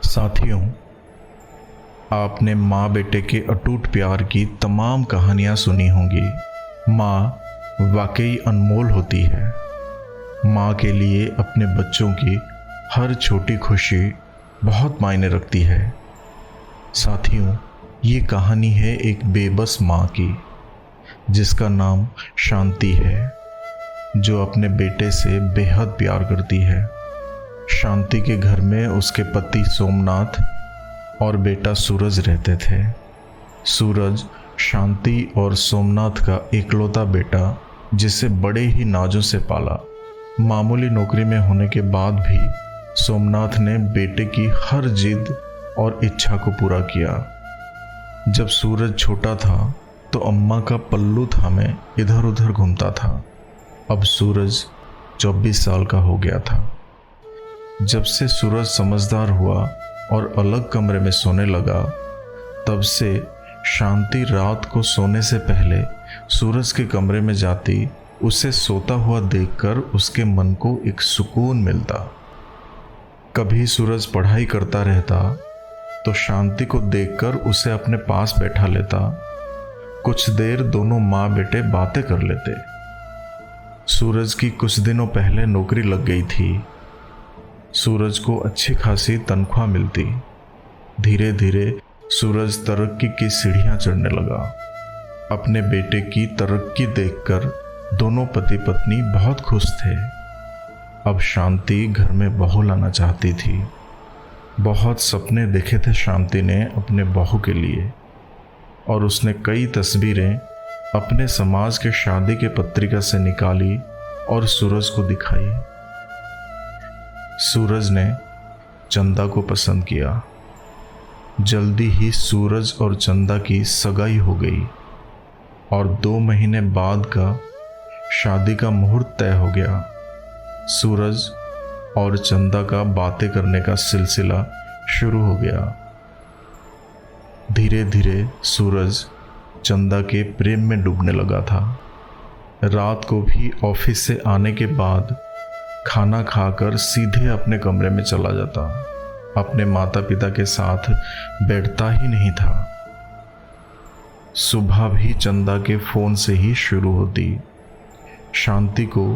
साथियों, आपने माँ बेटे के अटूट प्यार की तमाम कहानियाँ सुनी होंगी। माँ वाकई अनमोल होती है। माँ के लिए अपने बच्चों की हर छोटी खुशी बहुत मायने रखती है। साथियों, ये कहानी है एक बेबस माँ की, जिसका नाम शांति है, जो अपने बेटे से बेहद प्यार करती है। शांति के घर में उसके पति सोमनाथ और बेटा सूरज रहते थे। सूरज शांति और सोमनाथ का इकलौता बेटा, जिसे बड़े ही नाजों से पाला। मामूली नौकरी में होने के बाद भी सोमनाथ ने बेटे की हर जिद और इच्छा को पूरा किया। जब सूरज छोटा था तो अम्मा का पल्लू थामे इधर उधर घूमता था। अब सूरज 24 साल का हो गया था। जब से सूरज समझदार हुआ और अलग कमरे में सोने लगा, तब से शांति रात को सोने से पहले सूरज के कमरे में जाती। उसे सोता हुआ देखकर उसके मन को एक सुकून मिलता। कभी सूरज पढ़ाई करता रहता तो शांति को देखकर उसे अपने पास बैठा लेता। कुछ देर दोनों माँ बेटे बातें कर लेते। सूरज की कुछ दिनों पहले नौकरी लग गई थी। सूरज को अच्छी खासी तनख्वाह मिलती। धीरे धीरे सूरज तरक्की की सीढ़ियां चढ़ने लगा। अपने बेटे की तरक्की देखकर दोनों पति पत्नी बहुत खुश थे। अब शांति घर में बहू लाना चाहती थी। बहुत सपने देखे थे शांति ने अपने बहू के लिए, और उसने कई तस्वीरें अपने समाज के शादी के पत्रिका से निकाली और सूरज को दिखाई। सूरज ने चंदा को पसंद किया। जल्दी ही सूरज और चंदा की सगाई हो गई और 2 महीने बाद का शादी का मुहूर्त तय हो गया। सूरज और चंदा का बातें करने का सिलसिला शुरू हो गया। धीरे धीरे सूरज चंदा के प्रेम में डूबने लगा था। रात को भी ऑफिस से आने के बाद खाना खाकर सीधे अपने कमरे में चला जाता। अपने माता पिता के साथ बैठता ही नहीं था। सुबह भी चंदा के फोन से ही शुरू होती। शांति को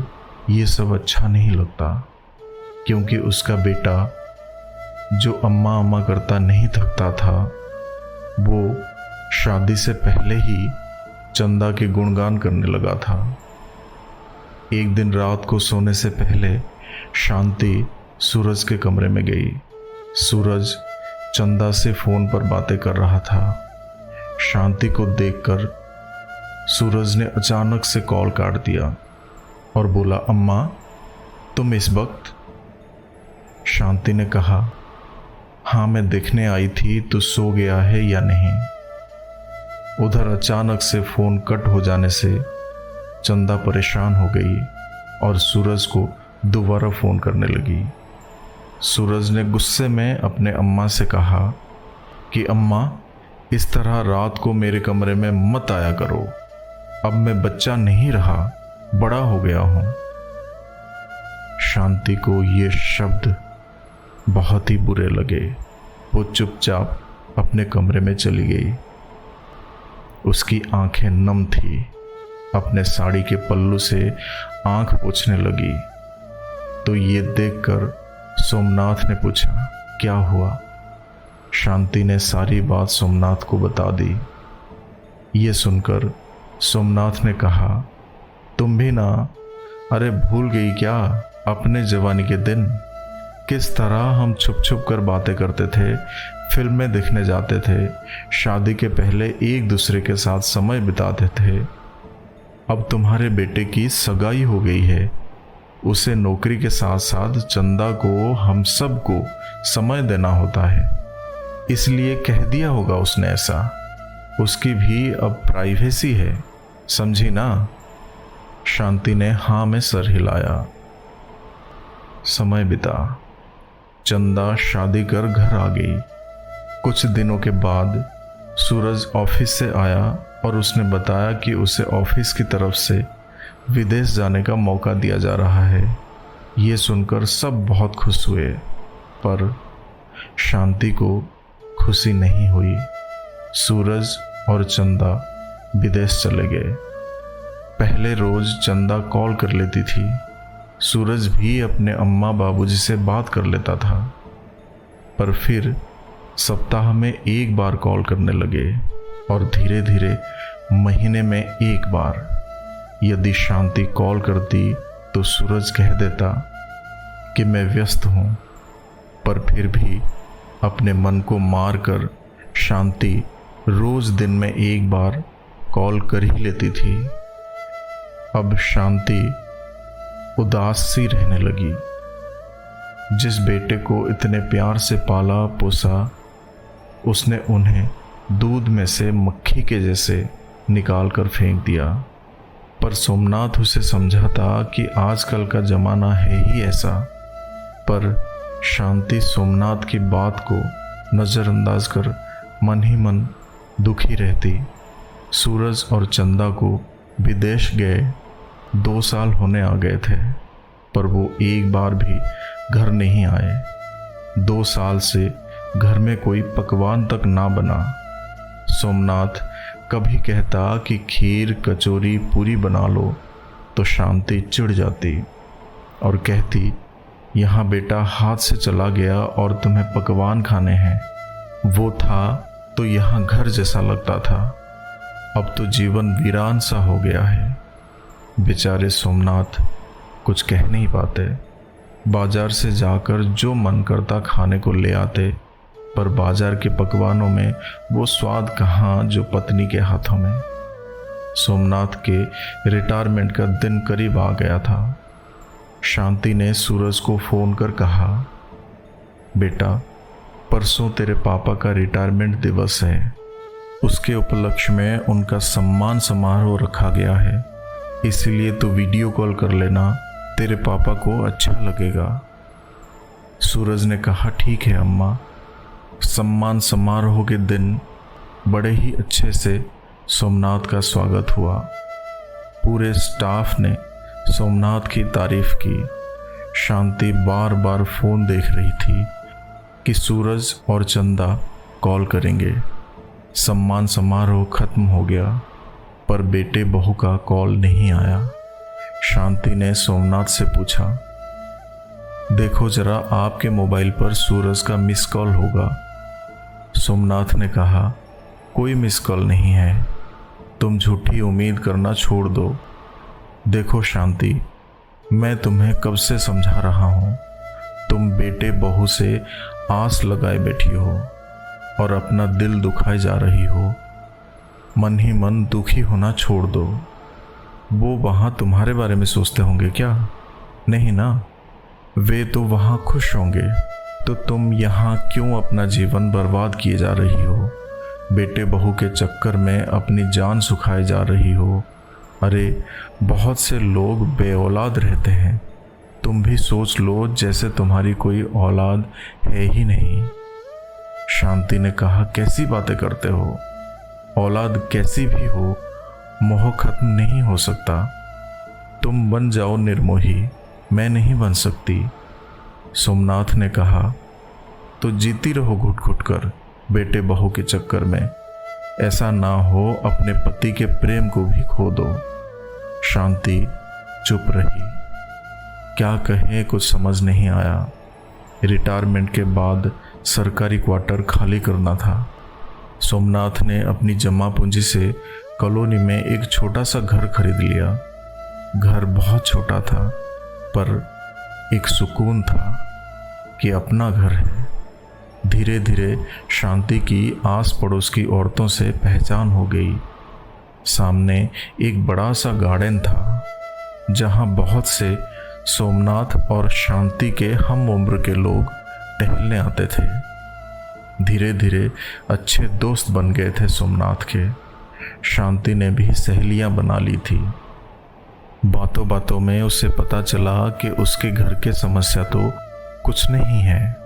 ये सब अच्छा नहीं लगता, क्योंकि उसका बेटा जो अम्मा अम्मा करता नहीं थकता था, वो शादी से पहले ही चंदा के गुणगान करने लगा था। एक दिन रात को सोने से पहले शांति सूरज के कमरे में गई। सूरज चंदा से फोन पर बातें कर रहा था। शांति को देखकर सूरज ने अचानक से कॉल काट दिया और बोला, अम्मा तुम इस वक्त? शांति ने कहा, हाँ मैं देखने आई थी तू सो गया है या नहीं। उधर अचानक से फोन कट हो जाने से चंदा परेशान हो गई और सूरज को दोबारा फोन करने लगी। सूरज ने गुस्से में अपने अम्मा से कहा कि अम्मा इस तरह रात को मेरे कमरे में मत आया करो। अब मैं बच्चा नहीं रहा, बड़ा हो गया हूं। शांति को ये शब्द बहुत ही बुरे लगे। वो चुपचाप अपने कमरे में चली गई। उसकी आंखें नम थी। अपने साड़ी के पल्लू से आंख पोंछने लगी तो ये देखकर सोमनाथ ने पूछा, क्या हुआ? शांति ने सारी बात सोमनाथ को बता दी। ये सुनकर सोमनाथ ने कहा, तुम भी ना, अरे भूल गई क्या अपने जवानी के दिन? किस तरह हम छुप छुप कर बातें करते थे, फिल्में देखने जाते थे, शादी के पहले एक दूसरे के साथ समय बिताते थे। अब तुम्हारे बेटे की सगाई हो गई है। उसे नौकरी के साथ साथ चंदा को, हम सब को समय देना होता है, इसलिए कह दिया होगा उसने ऐसा। उसकी भी अब प्राइवेसी है, समझी ना? शांति ने हाँ में सर हिलाया। समय बिता। चंदा शादी कर घर आ गई। कुछ दिनों के बाद सूरज ऑफिस से आया और उसने बताया कि उसे ऑफिस की तरफ से विदेश जाने का मौका दिया जा रहा है। ये सुनकर सब बहुत खुश हुए, पर शांति को खुशी नहीं हुई। सूरज और चंदा विदेश चले गए। पहले रोज चंदा कॉल कर लेती थी, सूरज भी अपने अम्मा बाबूजी से बात कर लेता था, पर फिर सप्ताह में एक बार कॉल करने लगे और धीरे धीरे महीने में एक बार। यदि शांति कॉल करती तो सूरज कह देता कि मैं व्यस्त हूँ, पर फिर भी अपने मन को मार कर शांति रोज दिन में एक बार कॉल कर ही लेती थी। अब शांति उदास सी रहने लगी। जिस बेटे को इतने प्यार से पाला पोसा, उसने उन्हें दूध में से मक्खी के जैसे निकाल कर फेंक दिया। पर सोमनाथ उसे समझाता कि आजकल का जमाना है ही ऐसा। पर शांति सोमनाथ की बात को नज़रअंदाज कर मन ही मन दुखी रहती। सूरज और चंदा को विदेश गए 2 साल होने आ गए थे, पर वो एक बार भी घर नहीं आए। 2 साल से घर में कोई पकवान तक ना बना। सोमनाथ कभी कहता कि खीर कचौरी पूरी बना लो तो शांति चिढ़ जाती और कहती, यहाँ बेटा हाथ से चला गया और तुम्हें पकवान खाने हैं। वो था तो यहाँ घर जैसा लगता था, अब तो जीवन वीरान सा हो गया है। बेचारे सोमनाथ कुछ कह नहीं पाते। बाजार से जाकर जो मन करता खाने को ले आते, पर बाजार के पकवानों में वो स्वाद कहाँ जो पत्नी के हाथों में। सोमनाथ के रिटायरमेंट का दिन करीब आ गया था। शांति ने सूरज को फ़ोन कर कहा, बेटा परसों तेरे पापा का रिटायरमेंट दिवस है, उसके उपलक्ष्य में उनका सम्मान समारोह रखा गया है, इसीलिए तो वीडियो कॉल कर लेना, तेरे पापा को अच्छा लगेगा। सूरज ने कहा, ठीक है अम्मा। सम्मान समारोह के दिन बड़े ही अच्छे से सोमनाथ का स्वागत हुआ। पूरे स्टाफ ने सोमनाथ की तारीफ की। शांति बार बार फ़ोन देख रही थी कि सूरज और चंदा कॉल करेंगे। सम्मान समारोह खत्म हो गया, पर बेटे बहू का कॉल नहीं आया। शांति ने सोमनाथ से पूछा, देखो जरा आपके मोबाइल पर सूरज का मिस कॉल होगा। सोमनाथ ने कहा, कोई मिस कॉल नहीं है, तुम झूठी उम्मीद करना छोड़ दो। देखो शांति, मैं तुम्हें कब से समझा रहा हूँ, तुम बेटे बहू से आस लगाए बैठी हो और अपना दिल दुखाए जा रही हो। मन ही मन दुखी होना छोड़ दो। वो वहाँ तुम्हारे बारे में सोचते होंगे क्या? नहीं ना, वे तो वहाँ खुश होंगे, तो तुम यहाँ क्यों अपना जीवन बर्बाद किए जा रही हो? बेटे बहू के चक्कर में अपनी जान सुखाए जा रही हो। अरे बहुत से लोग बेऔलाद रहते हैं, तुम भी सोच लो जैसे तुम्हारी कोई औलाद है ही नहीं। शांति ने कहा, कैसी बातें करते हो? औलाद कैसी भी हो, मोह खत्म नहीं हो सकता। तुम बन जाओ निर्मोही, मैं नहीं बन सकती। सोमनाथ ने कहा, तो जीती रहो घुट घुट कर बेटे बहू के चक्कर में। ऐसा ना हो अपने पति के प्रेम को भी खो दो। शांति चुप रही। क्या कहे कुछ समझ नहीं आया। रिटायरमेंट के बाद सरकारी क्वार्टर खाली करना था। सोमनाथ ने अपनी जमा पूंजी से कॉलोनी में एक छोटा सा घर खरीद लिया। घर बहुत छोटा था, पर एक सुकून था कि अपना घर है। धीरे धीरे शांति की आस पड़ोस की औरतों से पहचान हो गई। सामने एक बड़ा सा गार्डन था, जहां बहुत से सोमनाथ और शांति के हम उम्र के लोग टहलने आते थे। धीरे धीरे अच्छे दोस्त बन गए थे सोमनाथ के। शांति ने भी सहेलियां बना ली थी। बातों बातों में उसे पता चला कि उसके घर के समस्या तो कुछ नहीं है।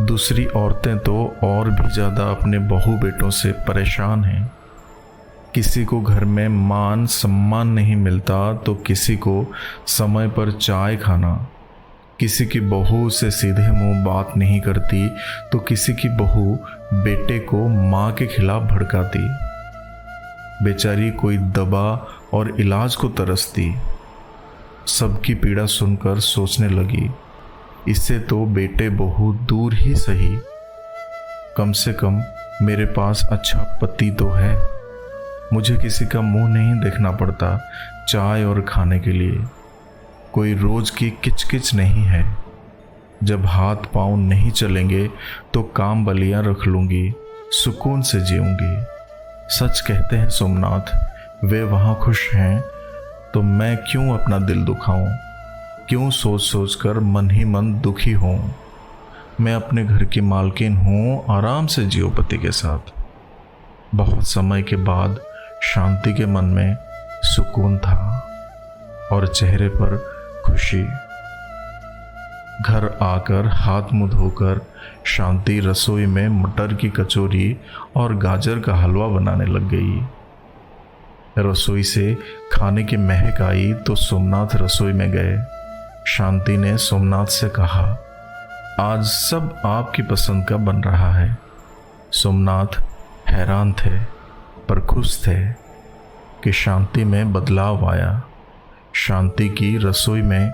दूसरी औरतें तो और भी ज़्यादा अपने बहू बेटों से परेशान हैं। किसी को घर में मान सम्मान नहीं मिलता, तो किसी को समय पर चाय खाना, किसी की बहू से सीधे मुंह बात नहीं करती तो किसी की बहू बेटे को माँ के खिलाफ भड़काती। बेचारी कोई दवा और इलाज को तरसती। सबकी पीड़ा सुनकर सोचने लगी, इससे तो बेटे बहू दूर ही सही, कम से कम मेरे पास अच्छा पति तो है। मुझे किसी का मुंह नहीं देखना पड़ता चाय और खाने के लिए। कोई रोज की किचकिच नहीं है। जब हाथ पांव नहीं चलेंगे तो काम बलियां रख लूंगी, सुकून से जीऊंगी। सच कहते हैं सोमनाथ, वे वहां खुश हैं तो मैं क्यों अपना दिल दुखाऊं, क्यों सोच सोच कर मन ही मन दुखी हूं। मैं अपने घर की मालकिन हूं, आराम से जियो पति के साथ। बहुत समय के बाद शांति के मन में सुकून था और चेहरे पर खुशी। घर आकर हाथ मुंह धोकर शांति रसोई में मटर की कचौरी और गाजर का हलवा बनाने लग गई। रसोई से खाने की महक आई तो सोमनाथ रसोई में गए। शांति ने सोमनाथ से कहा, आज सब आपकी पसंद का बन रहा है। सोमनाथ हैरान थे पर खुश थे कि शांति में बदलाव आया। शांति की रसोई में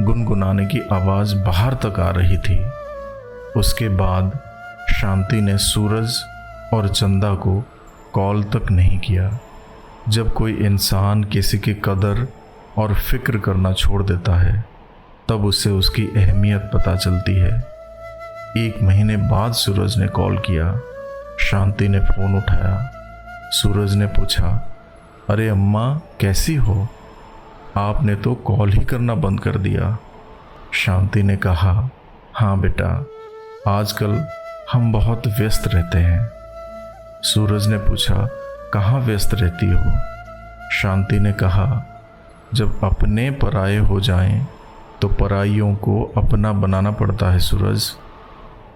गुनगुनाने की आवाज़ बाहर तक आ रही थी। उसके बाद शांति ने सूरज और चंदा को कॉल तक नहीं किया। जब कोई इंसान किसी की कदर और फिक्र करना छोड़ देता है तब उसे उसकी अहमियत पता चलती है। 1 महीने बाद सूरज ने कॉल किया। शांति ने फ़ोन उठाया। सूरज ने पूछा, अरे अम्मा कैसी हो? आपने तो कॉल ही करना बंद कर दिया। शांति ने कहा, हाँ बेटा, आजकल हम बहुत व्यस्त रहते हैं। सूरज ने पूछा, कहाँ व्यस्त रहती हो? शांति ने कहा, जब अपने पराये हो जाएं तो पराइयों को अपना बनाना पड़ता है सूरज।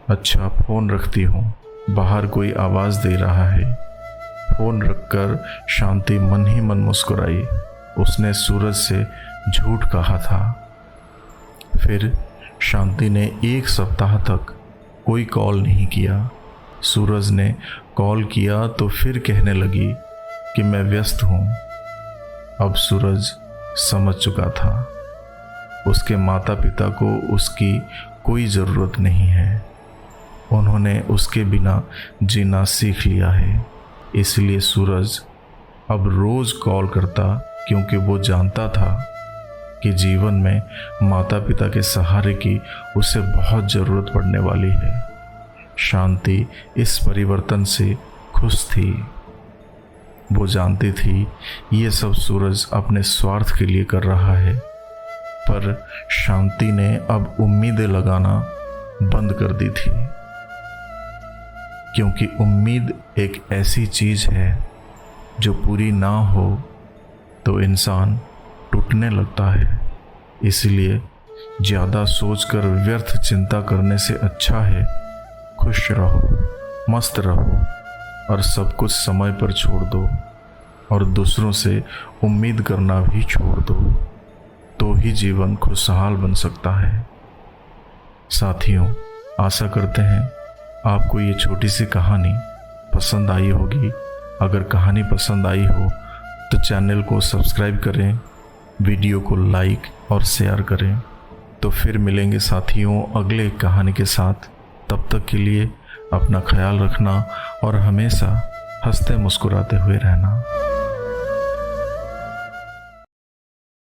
अच्छा, फ़ोन रखती हूँ, बाहर कोई आवाज़ दे रहा है। फ़ोन रखकर शांति मन ही मन मुस्कुराई। उसने सूरज से झूठ कहा था। फिर शांति ने 1 सप्ताह तक कोई कॉल नहीं किया। सूरज ने कॉल किया तो फिर कहने लगी कि मैं व्यस्त हूँ। अब सूरज समझ चुका था, उसके माता पिता को उसकी कोई ज़रूरत नहीं है। उन्होंने उसके बिना जीना सीख लिया है। इसलिए सूरज अब रोज़ कॉल करता, क्योंकि वो जानता था कि जीवन में माता पिता के सहारे की उसे बहुत ज़रूरत पड़ने वाली है। शांति इस परिवर्तन से खुश थी। वो जानती थी ये सब सूरज अपने स्वार्थ के लिए कर रहा है, पर शांति ने अब उम्मीदें लगाना बंद कर दी थी, क्योंकि उम्मीद एक ऐसी चीज़ है जो पूरी ना हो तो इंसान टूटने लगता है। इसलिए ज़्यादा सोचकर व्यर्थ चिंता करने से अच्छा है खुश रहो, मस्त रहो और सब कुछ समय पर छोड़ दो और दूसरों से उम्मीद करना भी छोड़ दो, तो ही जीवन खुशहाल बन सकता है। साथियों, आशा करते हैं आपको ये छोटी सी कहानी पसंद आई होगी। अगर कहानी पसंद आई हो तो चैनल को सब्सक्राइब करें, वीडियो को लाइक और शेयर करें। तो फिर मिलेंगे साथियों अगले कहानी के साथ। तब तक के लिए अपना ख्याल रखना और हमेशा हंसते मुस्कुराते हुए रहना।